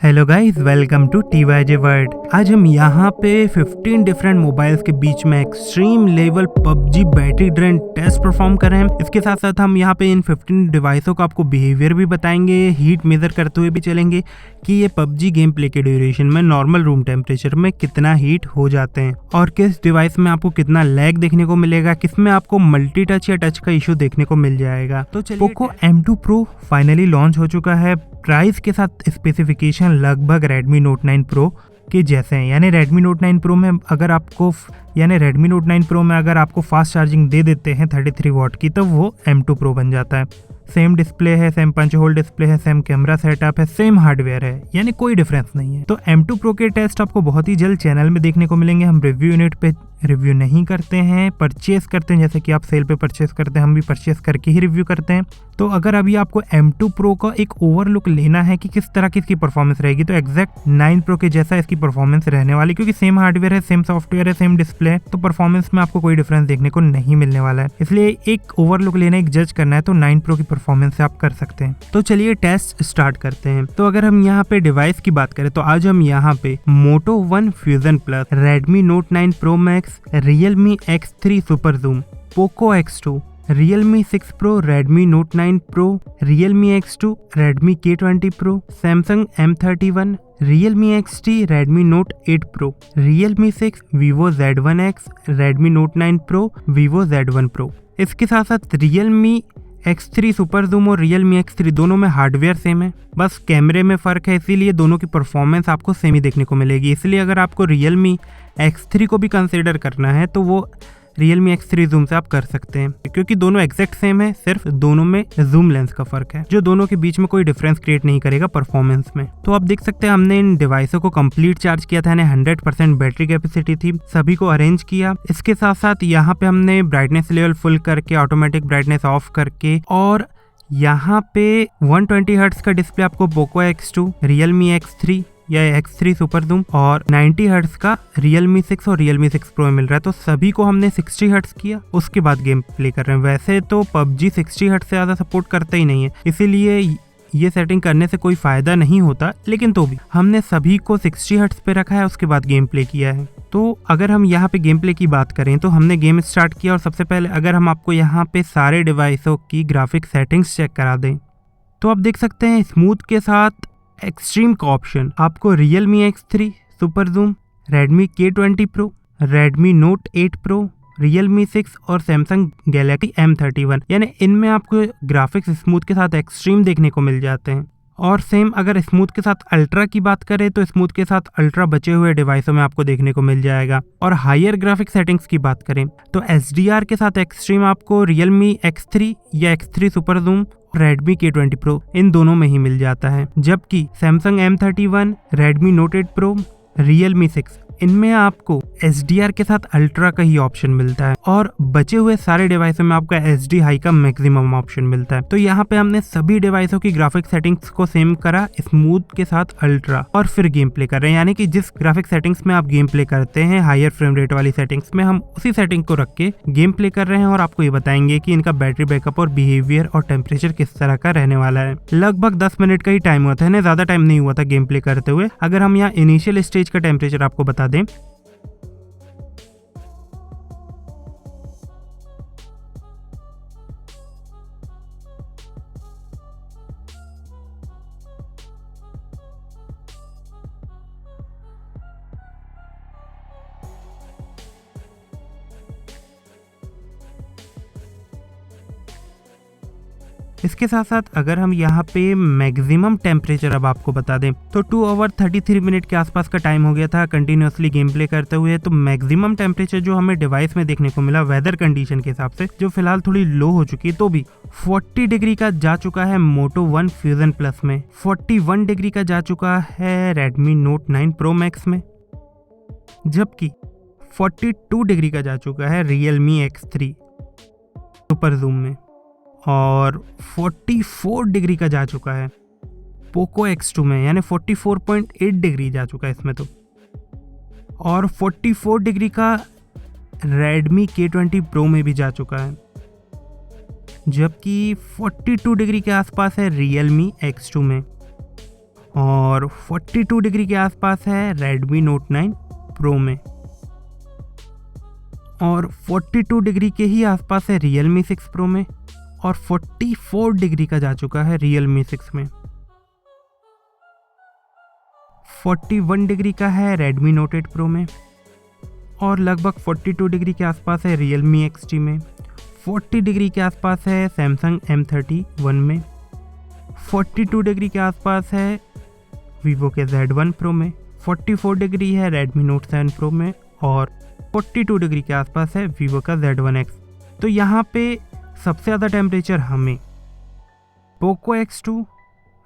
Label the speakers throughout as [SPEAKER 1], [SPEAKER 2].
[SPEAKER 1] Hello guys, welcome to TYJ world. आज हम यहाँ पे 15 डिफरेंट मोबाइल्स के बीच में extreme level PUBG battery drain test perform कर रहे हैं। इसके साथ साथ हम यहाँ पे इन 15 डिवाइसों का आपको बिहेवियर भी बताएंगे, हीट मेजर करते हुए भी चलेंगे कि ये PUBG गेम प्ले के ड्यूरेशन में नॉर्मल रूम टेम्परेचर में कितना हीट हो जाते हैं और किस डिवाइस में आपको कितना लैग देखने को मिलेगा, किसमें आपको मल्टी टच या टच का इशू देखने को मिल जाएगा। तो Poco M2 Pro finally launch हो चुका है। प्राइस के साथ स्पेसिफिकेशन लगभग Redmi Note 9 Pro के जैसे हैं, यानी Redmi Note 9 Pro में अगर आपको फास्ट चार्जिंग दे देते हैं 33 वाट की, तब वो M2 Pro बन जाता है। सेम डिस्प्ले है, सेम पंच होल डिस्प्ले है, सेम कैमरा सेटअप है, सेम हार्डवेयर है, यानी कोई डिफरेंस नहीं है। तो M2 Pro के टेस्ट आपको बहुत ही जल्द चैनल में देखने को मिलेंगे। हम रिव्यू यूनिट पे रिव्यू नहीं करते हैं, परचेस करते हैं। जैसे कि आप सेल पे परचेस करते हैं, हम भी परचेस करके ही रिव्यू करते हैं। तो अगर अभी आपको M2 Pro का एक ओवरलुक लेना है कि किस तरह की इसकी परफॉर्मेंस रहेगी, तो एग्जैक्ट 9 Pro के जैसा इसकी परफॉर्मेंस रहने वाली, क्योंकि सेम हार्डवेयर है, सेम सॉफ्टवेयर है, सेम डिस्प्ले है, तो परफॉर्मेंस में आपको कोई डिफरेंस देखने को नहीं मिलने वाला है। इसलिए एक ओवरलुक लेना, एक जज करना है तो 9 Pro की परफॉर्मेंस से आप कर सकते हैं। तो चलिए टेस्ट स्टार्ट करते हैं। तो अगर हम यहाँ पे डिवाइस की बात करें तो आज हम यहाँ पे Moto One Fusion Plus, Redmi Note 9 Pro Max, Realme X3 Super Zoom, Poco X2, Realme 6 Pro, Redmi Note 9 Pro, Realme X2, Redmi K20 Pro, Samsung M31, Realme XT, Redmi Note 8 Pro, Realme 6, Vivo Z1X, Redmi Note 9 Pro, Vivo Z1 Pro। इसके साथ साथ Realme X3 super zoom और Realme X3 दोनों में hardware same है, बस कैमरे में फ़र्क है, इसीलिए दोनों की परफॉर्मेंस आपको सेम ही देखने को मिलेगी। इसलिए अगर आपको Realme X3 को भी कंसीडर करना है तो वो Realme X3 जूम से आप कर सकते हैं, क्योंकि दोनों एग्जैक्ट सेम है, सिर्फ दोनों में जूम लेंस का फर्क है, जो दोनों के बीच में कोई डिफरेंस क्रिएट नहीं करेगा परफॉर्मेंस में। तो आप देख सकते हैं हमने इन डिवाइसों को कंप्लीट चार्ज किया था, यानी 100% बैटरी कैपेसिटी थी, सभी को अरेंज किया। इसके साथ साथ यहाँ पे हमने ब्राइटनेस लेवल फुल करके, ऑटोमेटिक ब्राइटनेस ऑफ करके, और यहाँ पे 120 हर्ट्ज का डिस्प्ले आपको Poco X2, Realme X3 या X3 सुपर जूम और 90 हर्ट्ज का Realme 6 और Realme 6 Pro में मिल रहा है। तो सभी को हमने 60 हर्ट्ज किया, उसके बाद गेम प्ले कर रहे हैं। वैसे तो PUBG 60 हर्ट्ज से ज़्यादा सपोर्ट करता ही नहीं है, इसीलिए ये सेटिंग करने से कोई फ़ायदा नहीं होता, लेकिन तो भी हमने सभी को 60 हर्ट्ज पे रखा है, उसके बाद गेम प्ले किया है। तो अगर हम यहाँ पे गेम प्ले की बात करें तो हमने गेम स्टार्ट किया, और सबसे पहले अगर हम आपको यहाँ पे सारे डिवाइसों की ग्राफिक सेटिंग्स चेक करा दें तो आप देख सकते हैं स्मूथ के साथ एक्सट्रीम का ऑप्शन आपको Realme X3 super zoom, Redmi K20 Pro, Redmi Note 8 Pro, Realme 6 और Samsung Galaxy M31, यानी इनमें आपको ग्राफिक्स स्मूथ के साथ एक्सट्रीम देखने को मिल जाते हैं। और सेम अगर स्मूथ के साथ अल्ट्रा की बात करें तो स्मूथ के साथ अल्ट्रा बचे हुए डिवाइसों में आपको देखने को मिल जाएगा। और हायर ग्राफिक सेटिंग्स की बात करें तो HDR के साथ एक्सट्रीम आपको Realme X3 या X3 super zoom, Redmi K20 Pro इन दोनों में ही मिल जाता है। जबकि Samsung M31, Redmi Note 8 Pro, Realme 6 इनमें आपको HDR के साथ अल्ट्रा का ही ऑप्शन मिलता है, और बचे हुए सारे डिवाइसों में आपका HD हाई का मैक्सिमम ऑप्शन मिलता है। तो यहाँ पे हमने सभी डिवाइसों की ग्राफिक सेटिंग्स को सेम करा, स्मूथ के साथ अल्ट्रा, और फिर गेम प्ले कर रहे हैं। यानी कि जिस ग्राफिक सेटिंग्स में आप गेम प्ले करते हैं, हायर फ्रेम रेट वाली सेटिंग्स में, हम उसी सेटिंग को रख के गेम प्ले कर रहे हैं, और आपको ये बताएंगे कि इनका बैटरी बैकअप और बिहेवियर और टेम्परेचर किस तरह का रहने वाला है। लगभग 10 मिनट का ही टाइम हुआ था, ज्यादा टाइम नहीं हुआ था गेम प्ले करते हुए। अगर हम यहाँ इनिशियल स्टेज का टेम्परेचर आपको बता दें इसके साथ साथ अगर हम यहाँ पे मैक्सिमम टेम्परेचर अब आपको बता दें तो 2 आवर 33 मिनट के आसपास का टाइम हो गया था कंटिन्यूसली गेम प्ले करते हुए। तो मैक्सिमम टेम्परेचर जो हमें डिवाइस में देखने को मिला वेदर कंडीशन के हिसाब से, जो फिलहाल थोड़ी लो हो चुकी है, तो भी 40 डिग्री का जा चुका है Moto One Fusion Plus में, 41 डिग्री का जा चुका है Redmi Note 9 Pro Max में, जबकि 42 डिग्री का जा चुका है Realme X3 सुपर जूम में, और 44 डिग्री का जा चुका है Poco X2 में, यानी 44.8 डिग्री जा चुका है इसमें तो, और 44 डिग्री का Redmi K20 Pro में भी जा चुका है, जबकि 42 डिग्री के आसपास है Realme X2 में, और 42 डिग्री के आसपास है Redmi Note 9 Pro में, और 42 डिग्री के ही आसपास है Realme 6 Pro में, और 44 डिग्री का जा चुका है Realme 6 में। 41 डिग्री का है Redmi Note 8 Pro में, और लगभग 42 डिग्री के आसपास है Realme XT में। 40 डिग्री के आसपास है Samsung M31 में। 42 डिग्री के आसपास है Vivo के Z1 Pro में। 44 डिग्री है Redmi Note 7 Pro में, और 42 डिग्री के आसपास है Vivo का Z1X। तो यहाँ पे सबसे ज़्यादा टेम्परेचर हमें Poco X2,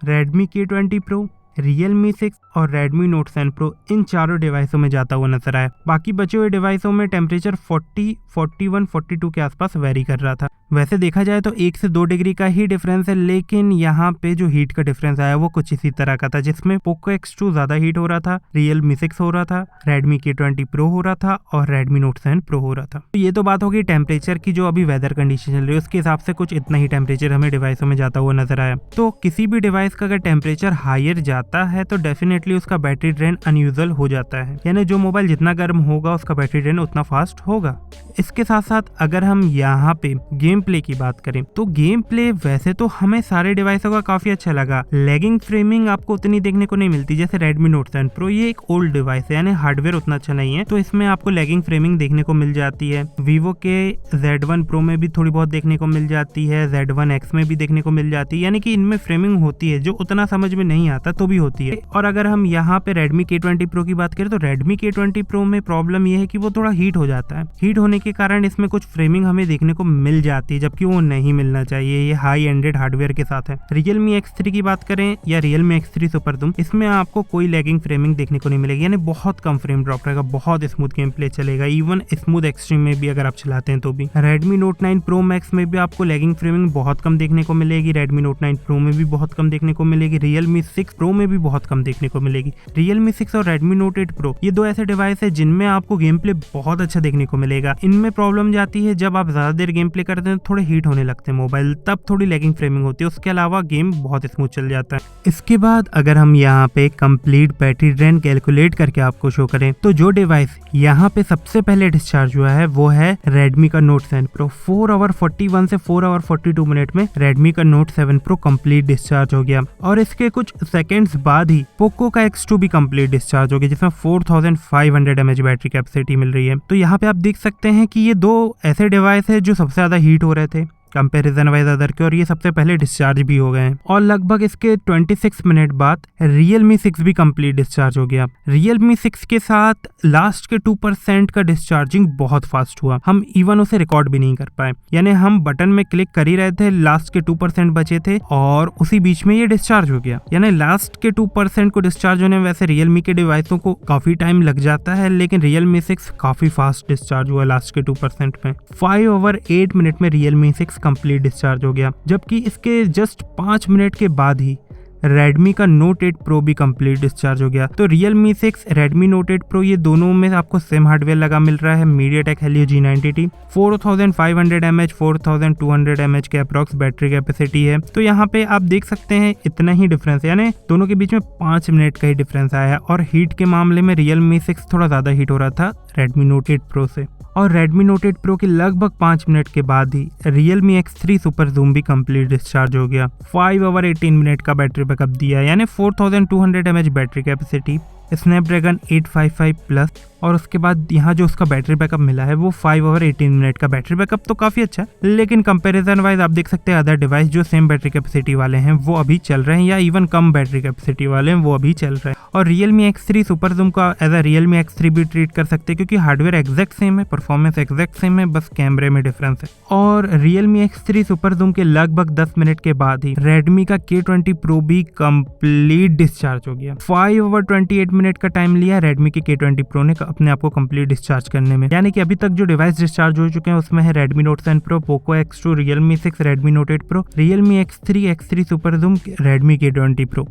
[SPEAKER 1] Redmi K20 Pro, Realme 6 और Redmi Note 7 Pro इन चारों डिवाइसों में जाता हुआ नजर आया। बाकी बचे हुए डिवाइसों में टेम्परेचर 40, 41, 42 के आसपास वेरी कर रहा था। वैसे देखा जाए तो 1 से 2 डिग्री का ही डिफरेंस है, लेकिन यहाँ पे जो हीट का डिफरेंस आया वो कुछ इसी तरह का था, जिसमें Poco X2 ज़्यादा हीट हो रहा था, Realme 6 हो रहा था, Redmi K20 Pro हो रहा था और Redmi Note 7 Pro हो रहा था। तो ये तो बात होगी टेम्परेचर की, जो अभी वेदर कंडीशन चल रही है उसके हिसाब से कुछ इतना ही टेम्परेचर हमें डिवाइसों में जाता हुआ नजर आया। तो किसी भी डिवाइस का अगर टेम्परेचर हायर जाता है तो डेफिनेटली उसका बैटरी ड्रेन अनयूजुअल हो जाता है, यानी जो मोबाइल जितना गर्म होगा उसका बैटरी ड्रेन उतना फास्ट होगा। इसके साथ साथ अगर हम यहाँ पे गेम प्ले की बात करें तो गेम प्ले वैसे तो हमें सारे डिवाइसों का काफी अच्छा लगा। लैगिंग फ्रेमिंग आपको उतनी देखने को नहीं मिलती, जैसे Redmi Note 7 Pro ये एक ओल्ड डिवाइस है, यानी हार्डवेयर उतना अच्छा नहीं है, तो इसमें आपको लैगिंग फ्रेमिंग देखने को मिल जाती है। Vivo के Z1 Pro में भी थोड़ी बहुत देखने को मिल जाती है, Z1X में भी देखने को मिल जाती है, यानी कि इनमें फ्रेमिंग होती है जो उतना समझ में नहीं आता तो भी होती है। और अगर हम यहाँ पे Redmi K20 Pro की बात करें तो Redmi K20 Pro में प्रॉब्लम यह है कि वो थोड़ा हीट हो जाता है। हीट होने के कारण इसमें कुछ फ्रेमिंग हमें देखने को मिल जाती है, जबकि वो नहीं मिलना चाहिए। ये हाई एंडेड हार्डवेयर के साथ है। Realme X3 की बात करें या Realme X3 Super Zoom, इसमें आपको कोई लैगिंग फ्रेमिंग देखने को नहीं मिलेगी, यानी बहुत कम फ्रेम ड्रॉप रहेगा, बहुत स्मूथ गेम प्ले चलेगा, इवन स्मूथ एक्सट्रीम में भी अगर आप चलाते हैं तो भी। Redmi Note 9 Pro Max में भी आपको लैगिंग फ्रेमिंग बहुत कम देखने को मिलेगी, Redmi Note 9 Pro में भी बहुत कम देखने को मिलेगी, Realme 6 Pro में भी बहुत कम देखने को मिलेगी। Realme 6 और Redmi Note 8 Pro ये दो ऐसे डिवाइस है जिनमें आपको गेम प्ले बहुत अच्छा देखने को मिलेगा। इनमें प्रॉब्लम जाती है जब आप ज्यादा देर गेम प्ले करते हैं तो थोड़े हीट होने लगते हैं मोबाइल, तब थोड़ी लैगिंग फ्रेमिंग होती है, उसके अलावा गेम बहुत स्मूथ चल जाता है। इसके बाद अगर हम यहाँ पे कंप्लीट बैटरी ड्रेन कैलकुलेट करके आपको शो करें तो जो डिवाइस यहाँ पे सबसे पहले डिस्चार्ज हुआ है वो है Redmi का Note 7 Pro। 4 आवर 41 से 4 आवर 42 मिनट में Redmi का Note 7 Pro कंप्लीट डिस्चार्ज हो गया, और इसके कुछ सेकेंड्स बाद ही Poco का X2 भी कंप्लीट डिस्चार्ज हो गया, जिसमें 4500 mAh बैटरी कैपेसिटी मिल रही है। तो यहाँ पे आप देख सकते हैं कि ये दो ऐसे डिवाइस है जो सबसे ज्यादा हीट हो रहे थे कंपैरिजन वाइज अदर के, और ये सबसे पहले डिस्चार्ज भी हो गए हैं। और लगभग इसके 26 मिनट बाद Realme 6 भी कंप्लीट डिस्चार्ज हो गया। Realme 6 के साथ लास्ट के 2% का डिस्चार्जिंग बहुत फास्ट हुआ, हम इवन उसे रिकॉर्ड भी नहीं कर पाए, यानी हम बटन में क्लिक कर ही रहे थे, लास्ट के 2% बचे थे और उसी बीच में ये डिस्चार्ज हो गया। यानी लास्ट के 2% को डिस्चार्ज होने में वैसे Realme के डिवाइसों को काफी टाइम लग जाता है, लेकिन Realme 6 काफी फास्ट डिस्चार्ज हुआ लास्ट के 2% में। 5 ओवर 8 मिनट में Realme 6 कंप्लीट डिस्चार्ज हो गया, जबकि इसके जस्ट 5 मिनट के बाद ही Redmi का Note 8 Pro भी कंप्लीट डिस्चार्ज हो गया। तो Realme 6, Redmi Note 8 Pro ये दोनों में आपको सेम हार्डवेयर लगा मिल रहा है, MediaTek Helio G90T। 4500 mAh 4200 mAh के अप्रॉक्स बैटरी कैपेसिटी है। तो यहाँ पे आप देख सकते हैं इतना ही डिफरेंस है, यानी दोनों के बीच में 5 मिनट का ही डिफरेंस आया है। और हीट के मामले में Realme 6 थोड़ा ज्यादा हीट हो रहा था Redmi Note 8 Pro से, और Redmi Note 8 Pro के लगभग 5 मिनट के बाद ही Realme X3 Super Zoom भी कंप्लीट डिस्चार्ज हो गया। 5 ओवर 18 मिनट का बैटरी बैकअप दिया, यानी 4200 mAh battery capacity, Snapdragon 855 plus, और उसके बाद यहाँ जो उसका बैटरी बैकअप मिला है वो 5 ओवर 18 मिनट का बैटरी बैकअप तो काफी अच्छा है, लेकिन कंपैरिजन वाइज आप देख सकते हैं अदर डिवाइस जो सेम बैटरी कैपेसिटी वाले हैं वो अभी चल रहे हैं, या इवन कम बैटरी कैपेसिटी वाले हैं वो अभी चल रहे हैं। और Realme X3 Super Zoom का एज अ Realme X3 भी ट्रीट कर सकते हैं, क्योंकि हार्डवेयर एग्जैक्ट सेम है, परफॉर्मेंस एग्जैक्ट सेम है, बस कैमरे में डिफरेंस है। और Realme X3 Super Zoom के लगभग 10 मिनट के बाद ही Redmi का K20 Pro भी कंप्लीट डिस्चार्ज हो गया। 5 ओवर 28 मिनट का टाइम लिया Redmi के K20 Pro ने अपने आप को कंप्लीट डिस्चार्ज करने में, यानी कि अभी तक जो डिवाइस डिस्चार्ज हो चुके हैं उसमें है Redmi Note 7 Pro, Poco X2, Realme 6, Redmi Note 8 Pro, Realme X3, X3 Super Zoom, Redmi K20 Pro।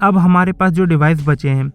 [SPEAKER 1] अब हमारे पास जो डिवाइस बचे हैं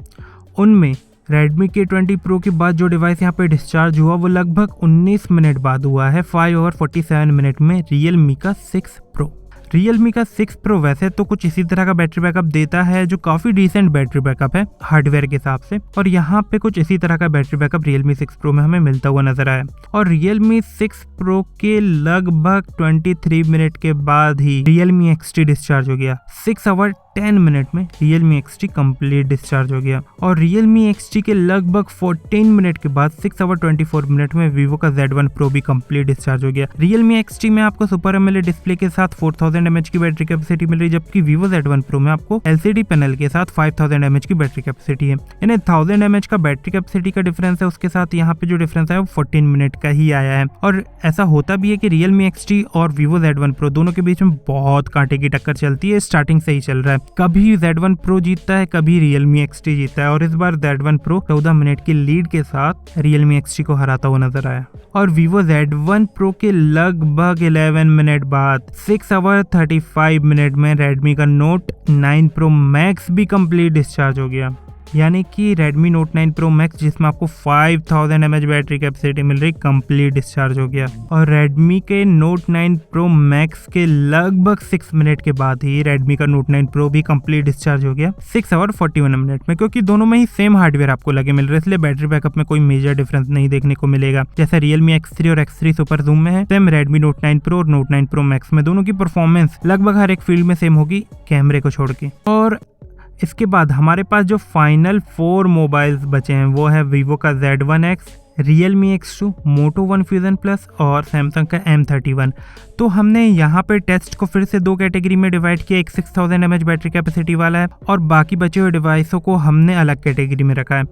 [SPEAKER 1] उनमें Redmi K20 Pro के बाद जो डिवाइस यहाँ पे डिस्चार्ज हुआ वो लगभग 19 मिनट बाद हुआ है, 5 ओवर 47 मिनट में Realme का 6 Pro। Realme का 6 Pro वैसे तो कुछ इसी तरह का बैटरी बैकअप देता है, जो काफी डिसेंट बैटरी बैकअप है हार्डवेयर के हिसाब से, और यहाँ पे कुछ इसी तरह का बैटरी बैकअप Realme 6 Pro में हमें मिलता हुआ नजर आया। और Realme 6 Pro के लगभग 23 मिनट के बाद ही Realme XT डिस्चार्ज हो गया। 6 आवर 10 मिनट में Realme XT कंप्लीट डिस्चार्ज हो गया। और Realme XT के लगभग 14 मिनट के बाद 6 आवर 24 मिनट में Vivo का Z1 Pro भी कंप्लीट डिस्चार्ज हो गया। Realme XT में आपको सुपर AMOLED डिस्प्ले के साथ 4000 mAh की बैटरी कैपेसिटी मिल रही है, जबकि Vivo Z1 Pro में आपको LCD पैनल के साथ 5000 mAh की बैटरी कैपेसिटी है। यानी 1000 mAh का बैटरी कैपेसिटी का डिफरेंस है, उसके साथ यहाँ पे जो डिफरेंस है वो 14 मिनट का ही आया है। और ऐसा होता भी है कि Realme XT और Vivo Z1 Pro दोनों के बीच में बहुत कांटे की टक्कर चलती है, स्टार्टिंग से ही चल रहा है। कभी Z1 Pro जीतता है, कभी Realme XT जीतता है, और इस बार Z1 Pro 14 मिनट की लीड के साथ Realme XT को हराता हुआ नजर आया। और Vivo Z1 Pro के लगभग 11 मिनट बाद 6 आवर 35 मिनट में Redmi का Note 9 Pro Max भी कंप्लीट डिस्चार्ज हो गया। यानी कि Redmi Note 9 Pro Max जिसमें आपको 5000 mAh बैटरी कैपेसिटी मिल रही, कंप्लीट डिस्चार्ज हो गया। और Redmi के Note 9 Pro Max के लगभग 6 मिनट के बाद ही Redmi का Note 9 Pro भी कंप्लीट डिस्चार्ज हो गया 6 आवर 41 मिनट में, क्योंकि दोनों में ही सेम हार्डवेयर आपको लगे मिल रहे हैं, इसलिए बैटरी बैकअप में कोई मेजर डिफरेंस नहीं देखने को मिलेगा। जैसे Realme X3 और X3 सुपर जूम में है, सेम Redmi Note 9 Pro और Note 9 Pro Max में दोनों की परफॉर्मेंस लगभग हर एक फील्ड में सेम होगी, कैमरे को छोड़ के। और इसके बाद हमारे पास जो फाइनल 4 मोबाइल्स बचे हैं वो है Vivo का Z1X, Realme X2, Moto One Fusion Plus और Samsung का M31। तो हमने यहाँ पे टेस्ट को फिर से 2 कैटेगरी में डिवाइड किया, एक 6000 mAh बैटरी कैपेसिटी वाला है और बाकी बचे हुए डिवाइसों को हमने अलग कैटेगरी में रखा है।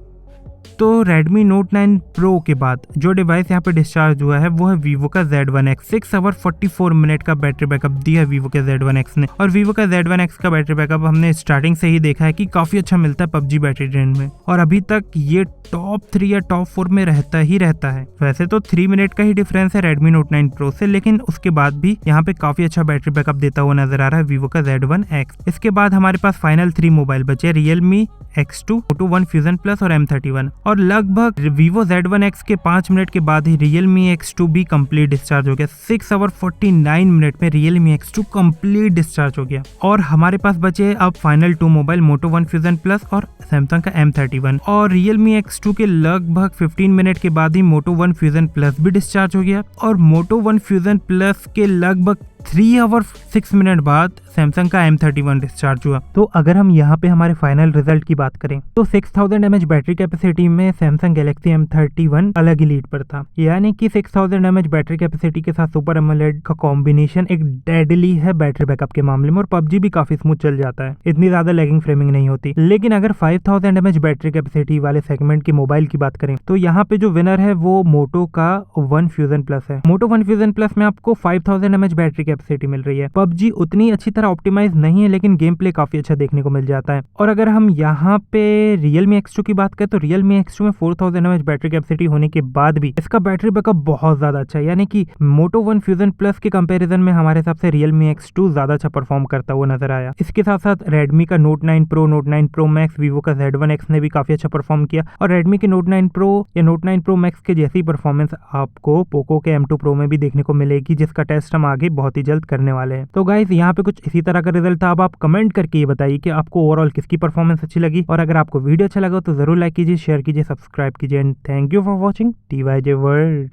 [SPEAKER 1] तो Redmi Note 9 Pro के बाद जो डिवाइस यहाँ पे डिस्चार्ज हुआ है वो है Vivo का Z1X। 6 आवर 44 मिनट का बैटरी बैकअप दिया है Vivo के Z1X ने। और Vivo का Z1X का बैटरी बैकअप हमने स्टार्टिंग से ही देखा है कि काफी अच्छा मिलता है PUBG बैटरी ट्रेंड में, और अभी तक ये टॉप 3 या टॉप 4 में रहता ही रहता है। वैसे तो 3 मिनट का ही डिफरेंस है Redmi Note 9 Pro से, लेकिन उसके बाद भी यहाँ पे काफी अच्छा बैटरी बैकअप देता हुआ नजर आ रहा है Vivo का Z1X। इसके बाद हमारे पास फाइनल 3 मोबाइल बचे, Realme X2, Moto One Fusion Plus और M31। और लगभग Vivo Z1X के 5 मिनट के बाद ही Realme X2 भी कंप्लीट डिस्चार्ज हो गया। 6 आवर 49 मिनट में Realme X2 कंप्लीट डिस्चार्ज हो गया। और हमारे पास बचे अब final 2 mobile, Moto One Fusion Plus और Samsung का M31। और Realme X2 के लगभग 15 मिनट के बाद ही Moto One Fusion Plus भी डिस्चार्ज हो गया। और Moto One Fusion Plus के लगभग 3 आवर 6 मिनट बाद Samsung का M31 डिस्चार्ज हुआ। तो अगर हम यहाँ पे हमारे फाइनल रिजल्ट की बात करें तो 6000 mAh बैटरी कैपेसिटी में Samsung Galaxy M31 अलग ही लीड पर था। यानी कि 6000 mAh बैटरी कैपेसिटी के साथ सुपर AMOLED का कॉम्बिनेशन एक डेडली है बैटरी बैकअप के मामले में, और PUBG भी काफी स्मूथ चल जाता है, इतनी ज्यादा लैगिंग फ्रेमिंग नहीं होती। लेकिन अगर 5000 mAh बैटरी कैपेसिटी वाले सेगमेंट की मोबाइल की बात करें तो यहाँ पे जो विनर है वो Moto का One Fusion Plus है। Moto One Fusion Plus में आपको 5000 mAh बैटरी कैपेसिटी मिल रही है। PUBG उतनी अच्छी तरह ऑप्टिमाइज नहीं है, लेकिन गेम प्ले काफी अच्छा देखने को मिल जाता है। और अगर हम यहाँ पे Realme X2 की बात करें तो Realme X2 में 4000 mAh बैटरी कैपेसिटी होने के बाद भी इसका बैटरी बैकअप बहुत ज्यादा अच्छा है। यानी कि Moto One Fusion Plus के कंपैरिजन में हमारे हिसाब से Realme X2 ज्यादा अच्छा परफॉर्म करता हुआ नजर आया। इसके साथ साथ Redmi का Note 9 Pro, Note 9 Pro Max, Vivo का Z1X ने भी काफी अच्छा परफॉर्म किया। और Redmi के Note 9 Pro या Note 9 Pro Max के जैसी परफॉर्मेंस आपको Poco के M2 Pro में भी देखने को मिलेगी, जिसका टेस्ट हम आगे बहुत ही जल्द करने वाले हैं। तो गाइस यहाँ पे कुछ इसी तरह का रिजल्ट था। अब आप कमेंट करके ये बताइए कि आपको ओवरऑल किसकी परफॉर्मेंस अच्छी लगी, और अगर आपको वीडियो अच्छा लगा तो जरूर लाइक कीजिए, शेयर कीजिए, सब्सक्राइब कीजिए। And thank you for watching TYJ world.